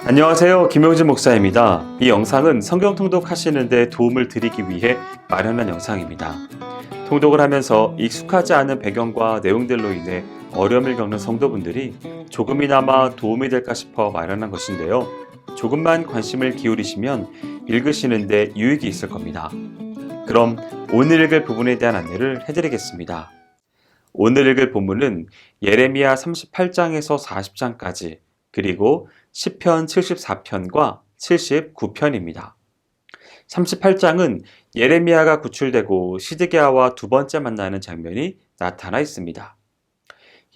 안녕하세요. 김용진 목사입니다. 이 영상은 성경 통독하시는 데 도움을 드리기 위해 마련한 영상입니다. 통독을 하면서 익숙하지 않은 배경과 내용들로 인해 어려움을 겪는 성도분들이 조금이나마 도움이 될까 싶어 마련한 것인데요. 조금만 관심을 기울이시면 읽으시는 데 유익이 있을 겁니다. 그럼 오늘 읽을 부분에 대한 안내를 해드리겠습니다. 오늘 읽을 본문은 예레미야 38장에서 40장까지 그리고 시편 74편과 79편입니다. 38장은 예레미야가 구출되고 시드기야와 두 번째 만나는 장면이 나타나 있습니다.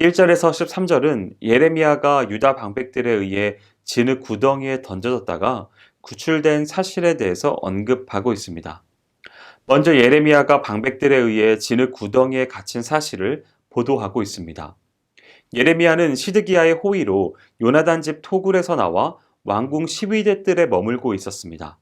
1절에서 13절은 예레미야가 유다 방백들에 의해 진흙 구덩이에 던져졌다가 구출된 사실에 대해서 언급하고 있습니다. 먼저 예레미야가 방백들에 의해 진흙 구덩이에 갇힌 사실을 보도하고 있습니다. 예레미야는 시드기야의 호위로 요나단 집 토굴에서 나와 왕궁 시위대 뜰에 머물고 있었습니다.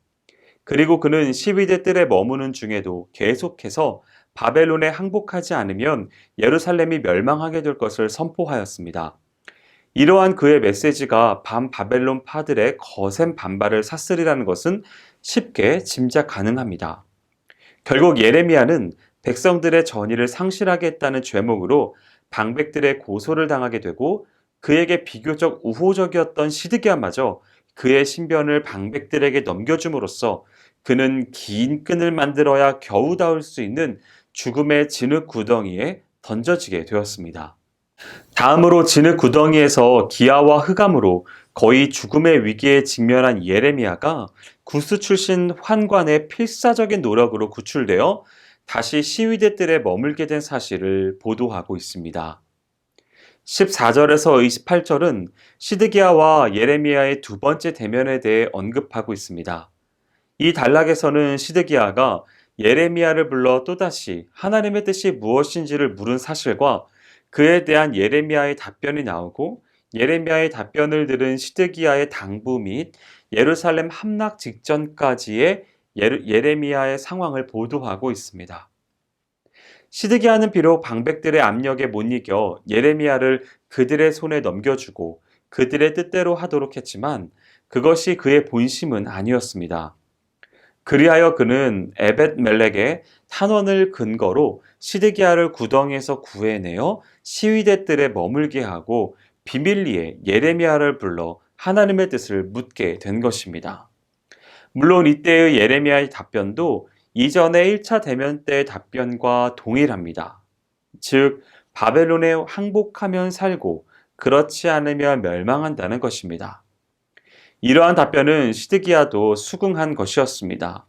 그리고 그는 시위대 뜰에 머무는 중에도 계속해서 바벨론에 항복하지 않으면 예루살렘이 멸망하게 될 것을 선포하였습니다. 이러한 그의 메시지가 바벨론 파들의 거센 반발을 샀으리라는 것은 쉽게 짐작 가능합니다. 결국 예레미야는 백성들의 전의를 상실하게 했다는 죄목으로 방백들의 고소를 당하게 되고 그에게 비교적 우호적이었던 시드기야마저 그의 신변을 방백들에게 넘겨줌으로써 그는 긴 끈을 만들어야 겨우 닿을 수 있는 죽음의 진흙 구덩이에 던져지게 되었습니다. 다음으로 진흙 구덩이에서 기아와 흑암으로 거의 죽음의 위기에 직면한 예레미야가 구스 출신 환관의 필사적인 노력으로 구출되어 다시 시위대 뜰에 머물게 된 사실을 보도하고 있습니다. 14절에서 28절은 시드기야와 예레미야의 두 번째 대면에 대해 언급하고 있습니다. 이 단락에서는 시드기야가 예레미야를 불러 또다시 하나님의 뜻이 무엇인지를 물은 사실과 그에 대한 예레미야의 답변이 나오고 예레미야의 답변을 들은 시드기야의 당부 및 예루살렘 함락 직전까지의 예레미야의 상황을 보도하고 있습니다. 시드기야는 비록 방백들의 압력에 못 이겨 예레미야를 그들의 손에 넘겨주고 그들의 뜻대로 하도록 했지만 그것이 그의 본심은 아니었습니다. 그리하여 그는 에벳멜렉의 탄원을 근거로 시드기야를 구덩이에서 구해내어 시위대 뜰에 머물게 하고 비밀리에 예레미야를 불러 하나님의 뜻을 묻게 된 것입니다. 물론 이때의 예레미야의 답변도 이전의 1차 대면 때의 답변과 동일합니다. 즉 바벨론에 항복하면 살고 그렇지 않으면 멸망한다는 것입니다. 이러한 답변은 시드기야도 수긍한 것이었습니다.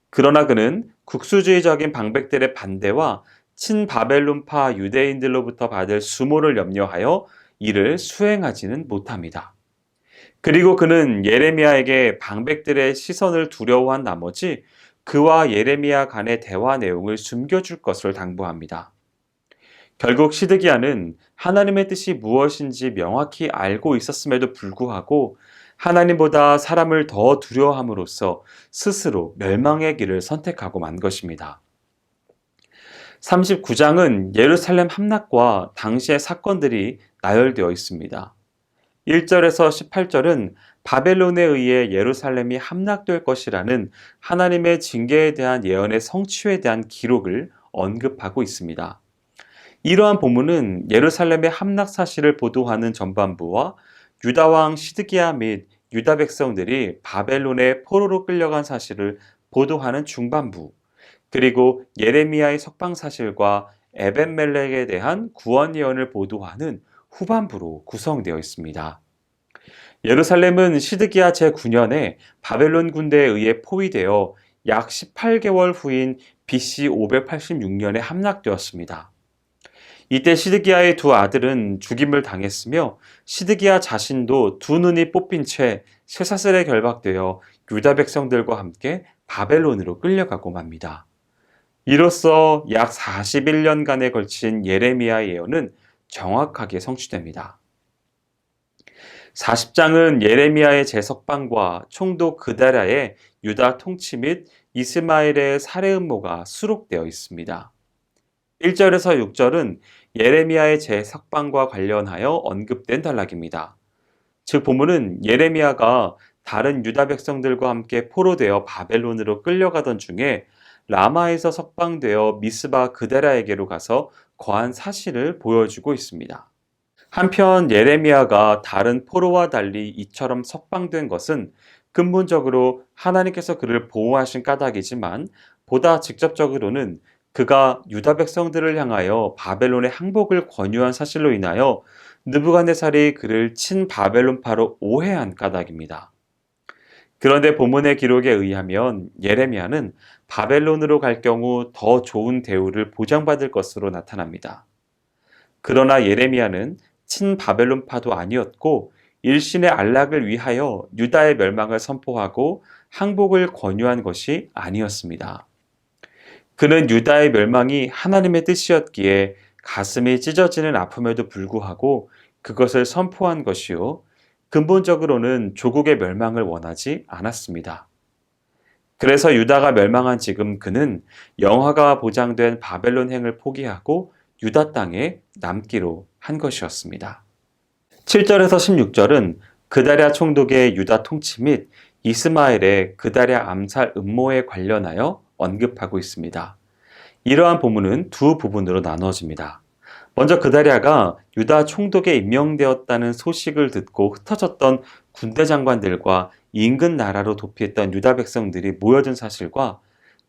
그러나 그는 국수주의적인 방백들의 반대와 친바벨론파 유대인들로부터 받을 수모를 염려하여 이를 수행하지는 못합니다. 그리고 그는 예레미야에게 방백들의 시선을 두려워한 나머지 그와 예레미야 간의 대화 내용을 숨겨줄 것을 당부합니다. 결국 시드기야는 하나님의 뜻이 무엇인지 명확히 알고 있었음에도 불구하고 하나님보다 사람을 더 두려워함으로써 스스로 멸망의 길을 선택하고 만 것입니다. 39장은 예루살렘 함락과 당시의 사건들이 나열되어 있습니다. 1절에서 18절은 바벨론에 의해 예루살렘이 함락될 것이라는 하나님의 징계에 대한 예언의 성취에 대한 기록을 언급하고 있습니다. 이러한 본문은 예루살렘의 함락 사실을 보도하는 전반부와 유다왕 시드기야 및 유다 백성들이 바벨론의 포로로 끌려간 사실을 보도하는 중반부, 그리고 예레미야의 석방 사실과 에벳멜렉에 대한 구원 예언을 보도하는 후반부로 구성되어 있습니다. 예루살렘은 시드기야 제9년에 바벨론 군대에 의해 포위되어 약 18개월 후인 BC 586년에 함락되었습니다. 이때 시드기야의 두 아들은 죽임을 당했으며 시드기야 자신도 두 눈이 뽑힌 채 쇠사슬에 결박되어 유다 백성들과 함께 바벨론으로 끌려가고 맙니다. 이로써 약 41년간에 걸친 예레미야의 예언은 정확하게 성취됩니다. 40장은 예레미야의 재석방과 총독 그다랴의 유다 통치 및 이스마엘의 살해 음모가 수록되어 있습니다. 1절에서 6절은 예레미야의 재석방과 관련하여 언급된 단락입니다. 즉 본문은 예레미야가 다른 유다 백성들과 함께 포로되어 바벨론으로 끌려가던 중에 라마에서 석방되어 미스바 그데라에게로 가서 거한 사실을 보여주고 있습니다. 한편 예레미야가 다른 포로와 달리 이처럼 석방된 것은 근본적으로 하나님께서 그를 보호하신 까닭이지만 보다 직접적으로는 그가 유다 백성들을 향하여 바벨론의 항복을 권유한 사실로 인하여 느부갓네살이 그를 친 바벨론파로 오해한 까닭입니다. 그런데 본문의 기록에 의하면 예레미야는 바벨론으로 갈 경우 더 좋은 대우를 보장받을 것으로 나타납니다. 그러나 예레미야는 친 바벨론파도 아니었고 일신의 안락을 위하여 유다의 멸망을 선포하고 항복을 권유한 것이 아니었습니다. 그는 유다의 멸망이 하나님의 뜻이었기에 가슴이 찢어지는 아픔에도 불구하고 그것을 선포한 것이요. 근본적으로는 조국의 멸망을 원하지 않았습니다. 그래서 유다가 멸망한 지금 그는 영화가 보장된 바벨론행을 포기하고 유다 땅에 남기로 한 것이었습니다. 7절에서 16절은 그다랴 총독의 유다 통치 및 이스마엘의 그다랴 암살 음모에 관련하여 언급하고 있습니다. 이러한 본문은 두 부분으로 나누어집니다. 먼저 그다랴가 유다 총독에 임명되었다는 소식을 듣고 흩어졌던 군대 장관들과 인근 나라로 도피했던 유다 백성들이 모여든 사실과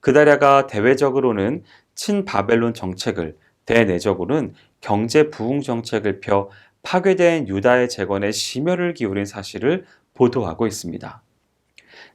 그다랴가 대외적으로는 친바벨론 정책을, 대내적으로는 경제 부흥 정책을 펴 파괴된 유다의 재건에 심혈을 기울인 사실을 보도하고 있습니다.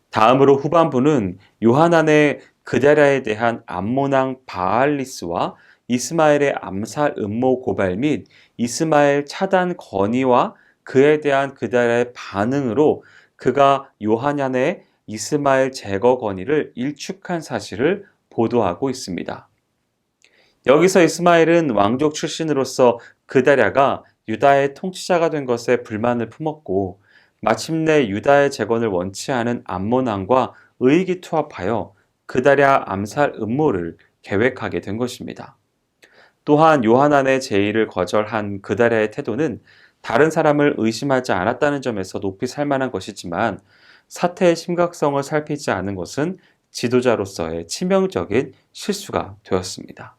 다음으로 후반부는 요하난의 그다랴에 대한 암몬왕 바알리스와 이스마엘의 암살 음모 고발 및 이스마엘 차단 건의와 그에 대한 그다랴의 반응으로 그가 요하난의 이스마엘 제거 건의를 일축한 사실을 보도하고 있습니다. 여기서 이스마엘은 왕족 출신으로서 그다랴가 유다의 통치자가 된 것에 불만을 품었고 마침내 유다의 재건을 원치 않은 암몬 왕과 의기투합하여 그다랴 암살 음모를 계획하게 된 것입니다. 또한 요하난의 제의를 거절한 그다랴의 태도는 다른 사람을 의심하지 않았다는 점에서 높이 살만한 것이지만 사태의 심각성을 살피지 않은 것은 지도자로서의 치명적인 실수가 되었습니다.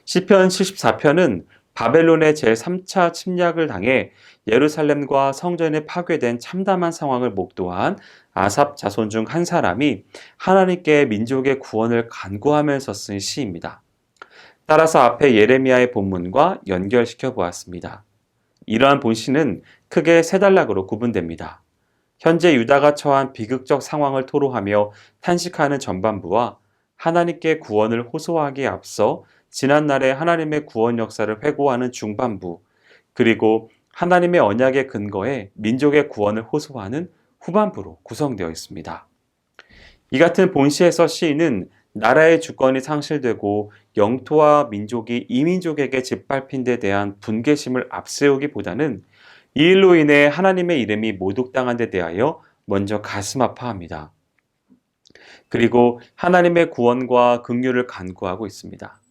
시편 74편은 바벨론의 제3차 침략을 당해 예루살렘과 성전이 파괴된 참담한 상황을 목도한 아삽 자손 중 한 사람이 하나님께 민족의 구원을 간구하면서 쓴 시입니다. 따라서 앞에 예레미야의 본문과 연결시켜 보았습니다. 이러한 본시는 크게 세 단락으로 구분됩니다. 현재 유다가 처한 비극적 상황을 토로하며 탄식하는 전반부와 하나님께 구원을 호소하기에 앞서 지난날의 하나님의 구원 역사를 회고하는 중반부, 그리고 하나님의 언약의 근거에 민족의 구원을 호소하는 후반부로 구성되어 있습니다. 이 같은 본시에서 시인은 나라의 주권이 상실되고 영토와 민족이 이민족에게 짓밟힌 데 대한 분개심을 앞세우기보다는 이 일로 인해 하나님의 이름이 모독당한 데 대하여 먼저 가슴 아파합니다. 그리고 하나님의 구원과 긍휼을 간구하고 있습니다.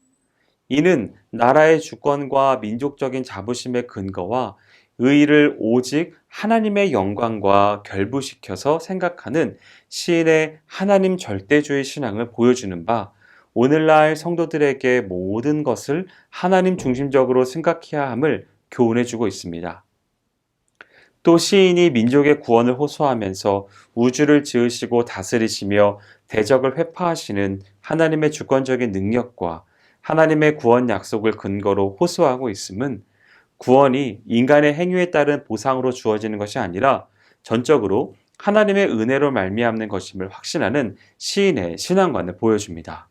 이는 나라의 주권과 민족적인 자부심의 근거와 의의를 오직 하나님의 영광과 결부시켜서 생각하는 시인의 하나님 절대주의 신앙을 보여주는 바, 오늘날 성도들에게 모든 것을 하나님 중심적으로 생각해야 함을 교훈해주고 있습니다. 또 시인이 민족의 구원을 호소하면서 우주를 지으시고 다스리시며 대적을 회파하시는 하나님의 주권적인 능력과 하나님의 구원 약속을 근거로 호소하고 있음은 구원이 인간의 행위에 따른 보상으로 주어지는 것이 아니라 전적으로 하나님의 은혜로 말미암는 것임을 확신하는 시인의 신앙관을 보여줍니다.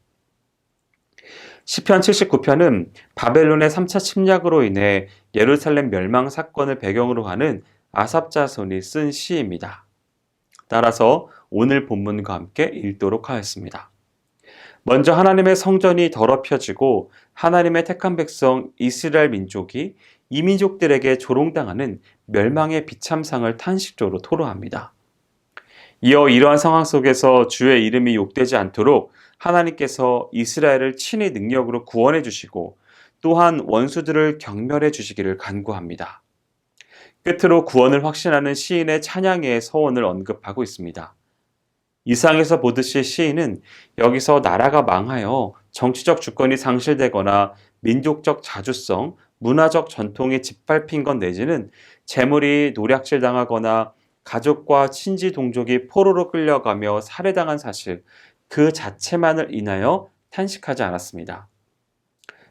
시편 79편은 바벨론의 3차 침략으로 인해 예루살렘 멸망 사건을 배경으로 하는 아삽 자손이 쓴 시입니다. 따라서 오늘 본문과 함께 읽도록 하겠습니다. 먼저 하나님의 성전이 더럽혀지고 하나님의 택한 백성 이스라엘 민족이 이민족들에게 조롱당하는 멸망의 비참상을 탄식적으로 토로합니다. 이어 이러한 상황 속에서 주의 이름이 욕되지 않도록 하나님께서 이스라엘을 친히 능력으로 구원해 주시고 또한 원수들을 경멸해 주시기를 간구합니다. 끝으로 구원을 확신하는 시인의 찬양의 서원을 언급하고 있습니다. 이상에서 보듯이 시인은 여기서 나라가 망하여 정치적 주권이 상실되거나 민족적 자주성, 문화적 전통이 짓밟힌 것 내지는 재물이 노략질당하거나 가족과 친지 동족이 포로로 끌려가며 살해당한 사실 그 자체만을 인하여 탄식하지 않았습니다.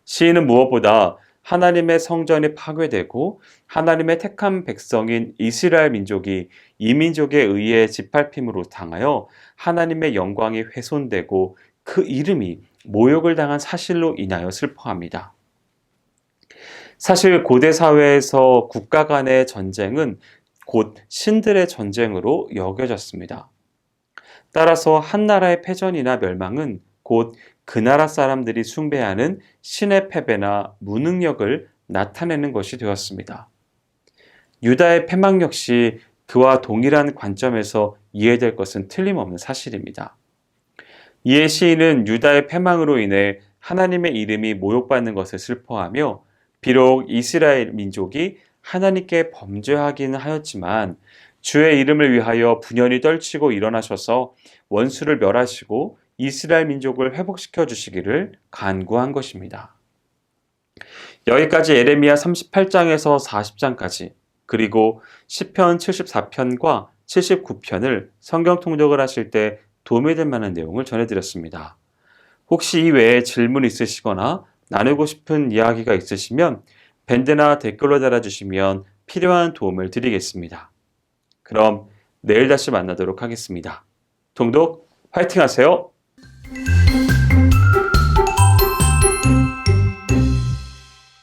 시인은 무엇보다 하나님의 성전이 파괴되고 하나님의 택한 백성인 이스라엘 민족이 이민족에 의해 짓밟힘으로 당하여 하나님의 영광이 훼손되고 그 이름이 모욕을 당한 사실로 인하여 슬퍼합니다. 사실 고대 사회에서 국가 간의 전쟁은 곧 신들의 전쟁으로 여겨졌습니다. 따라서 한 나라의 패전이나 멸망은 곧 그 나라 사람들이 숭배하는 신의 패배나 무능력을 나타내는 것이 되었습니다. 유다의 패망 역시 그와 동일한 관점에서 이해될 것은 틀림없는 사실입니다. 이에 시인은 유다의 패망으로 인해 하나님의 이름이 모욕받는 것을 슬퍼하며 비록 이스라엘 민족이 하나님께 범죄하기는 하였지만 주의 이름을 위하여 분연히 떨치고 일어나셔서 원수를 멸하시고 이스라엘 민족을 회복시켜 주시기를 간구한 것입니다. 여기까지 예레미야 38장에서 40장까지 그리고 시편 74편과 79편을 성경 통독을 하실 때 도움이 될 만한 내용을 전해드렸습니다. 혹시 이 외에 질문 있으시거나 나누고 싶은 이야기가 있으시면 밴드나 댓글로 달아주시면 필요한 도움을 드리겠습니다. 그럼 내일 다시 만나도록 하겠습니다. 통독 화이팅 하세요!